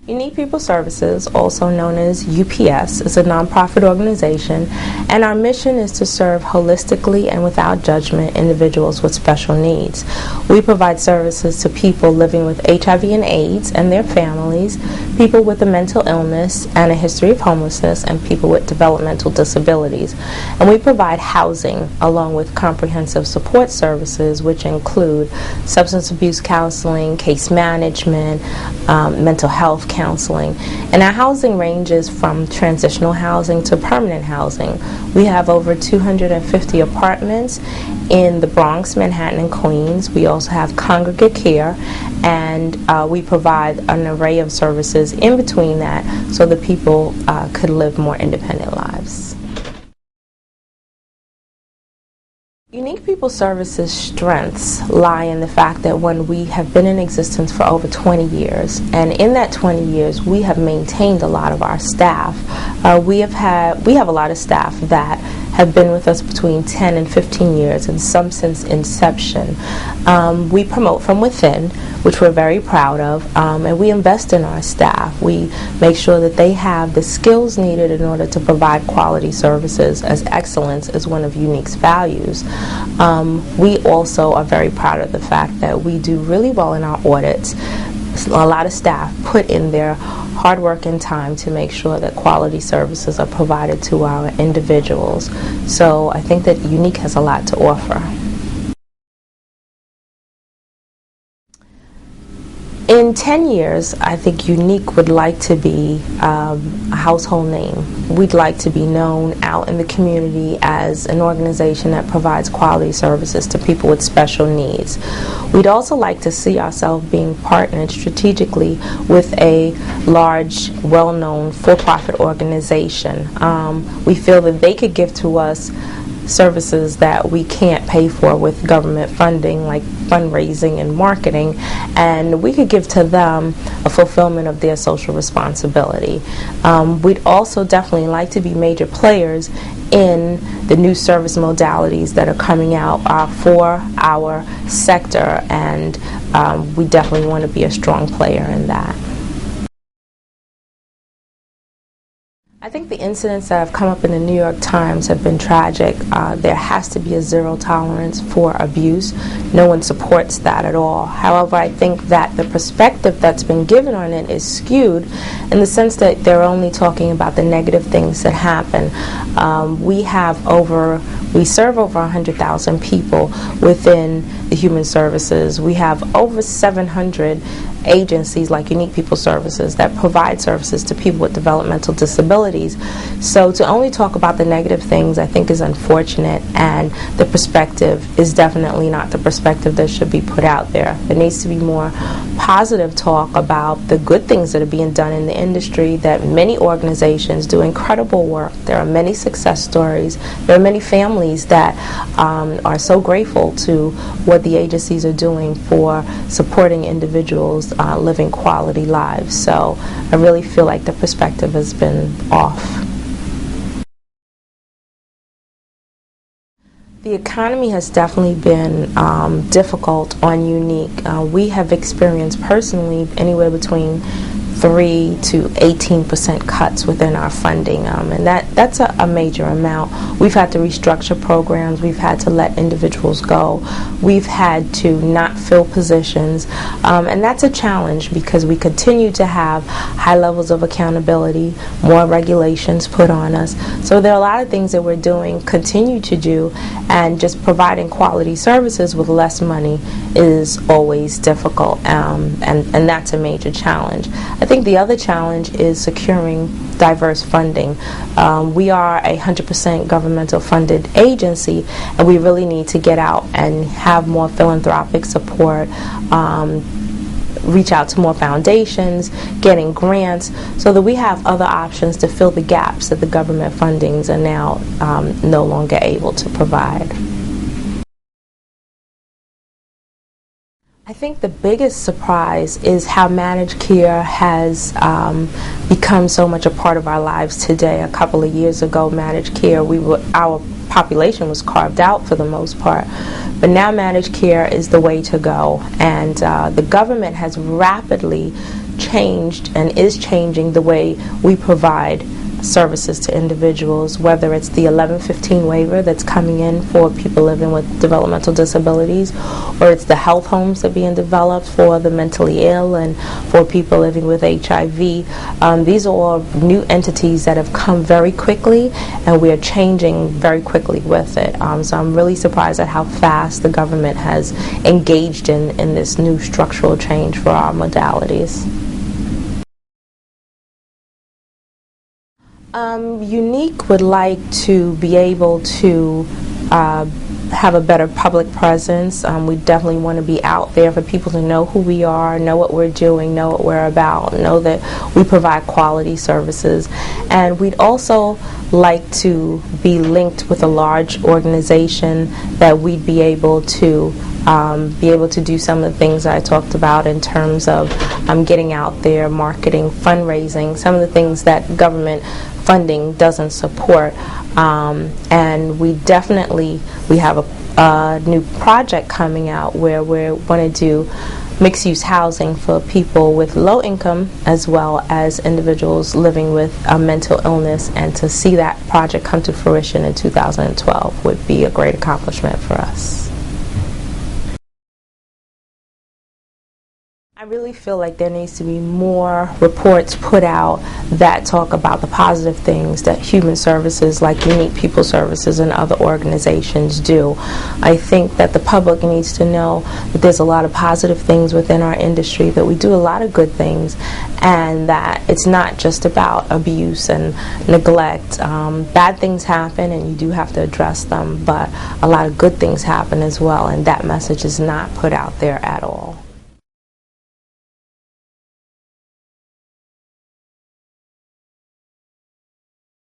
Unique People Services, also known as UPS, is a nonprofit organization, and our mission is to serve holistically and without judgment individuals with special needs. We provide services to people living with HIV and AIDS and their families, people with a mental illness and a history of homelessness, and people with developmental disabilities. And we provide housing along with comprehensive support services, which include substance abuse counseling, case management, mental health counseling. And our housing ranges from transitional housing to permanent housing. We have over 250 apartments in the Bronx, Manhattan, and Queens. We also have congregate care, and we provide an array of services in between that so that people could live more independent lives. Unique People Services' strengths lie in the fact that when we have been in existence for over 20 years, and in that 20 years we have maintained a lot of our staff. We have a lot of staff that have been with us between 10 and 15 years, and some since inception. We promote from within, which we're very proud of, and we invest in our staff. We make sure that they have the skills needed in order to provide quality services, as excellence is one of Unique's values. We also are very proud of the fact that we do really well in our audits. A lot of staff put in their hard work and time to make sure that quality services are provided to our individuals. So I think that Unique has a lot to offer. In 10 years, I think Unique would like to be a household name. We'd like to be known out in the community as an organization that provides quality services to people with special needs. We'd also like to see ourselves being partnered strategically with a large, well-known, for-profit organization. We feel that they could give to us services that we can't pay for with government funding, like fundraising and marketing, and we could give to them a fulfillment of their social responsibility. We'd also definitely like to be major players in the new service modalities that are coming out for our sector, and we definitely want to be a strong player in that. I think the incidents that have come up in the New York Times have been tragic. There has to be a zero tolerance for abuse. No one supports that at all. However, I think that the perspective that's been given on it is skewed in the sense that they're only talking about the negative things that happen. We serve over 100,000 people within the human services. We have over 700 agencies like Unique People Services that provide services to people with developmental disabilities. So to only talk about the negative things, I think, is unfortunate, and the perspective is definitely not the perspective that should be put out there. There needs to be more positive talk about the good things that are being done in the industry, that many organizations do incredible work. There are many success stories. There are many families that are so grateful to what the agencies are doing for supporting individuals living quality lives. So I really feel like the perspective has been off. The economy has definitely been difficult on Unique. We have experienced personally anywhere between 3 to 18% cuts within our funding, and that's a major amount. We've had to restructure programs. We've had to let individuals go. We've had to not fill positions, and that's a challenge because we continue to have high levels of accountability, more regulations put on us. So there are a lot of things that we're doing, continue to do, and just providing quality services with less money is always difficult, and that's a major challenge. I think the other challenge is securing diverse funding. We are a 100% governmental funded agency, and we really need to get out and have more philanthropic support, reach out to more foundations, getting grants, so that we have other options to fill the gaps that the government fundings are now no longer able to provide. I think the biggest surprise is how managed care has become so much a part of our lives today. A couple of years ago, managed care, our population was carved out for the most part, but now managed care is the way to go, and the government has rapidly changed and is changing the way we provide services to individuals, whether it's the 1115 waiver that's coming in for people living with developmental disabilities, or it's the health homes that are being developed for the mentally ill and for people living with HIV. These are all new entities that have come very quickly, and we are changing very quickly with it. So I'm really surprised at how fast the government has engaged in this new structural change for our modalities. Unique would like to be able to have a better public presence. We definitely want to be out there for people to know who we are, know what we're doing, know what we're about, know that we provide quality services. And we'd also like to be linked with a large organization that we'd be able to do some of the things I talked about in terms of getting out there, marketing, fundraising, some of the things that government funding doesn't support. And we have a new project coming out where we want to do mixed-use housing for people with low income as well as individuals living with a mental illness, and to see that project come to fruition in 2012 would be a great accomplishment for us. I really feel like there needs to be more reports put out that talk about the positive things that human services like Unique People Services and other organizations do. I think that the public needs to know that there's a lot of positive things within our industry, that we do a lot of good things, and that it's not just about abuse and neglect. Bad things happen and you do have to address them, but a lot of good things happen as well, and that message is not put out there at all.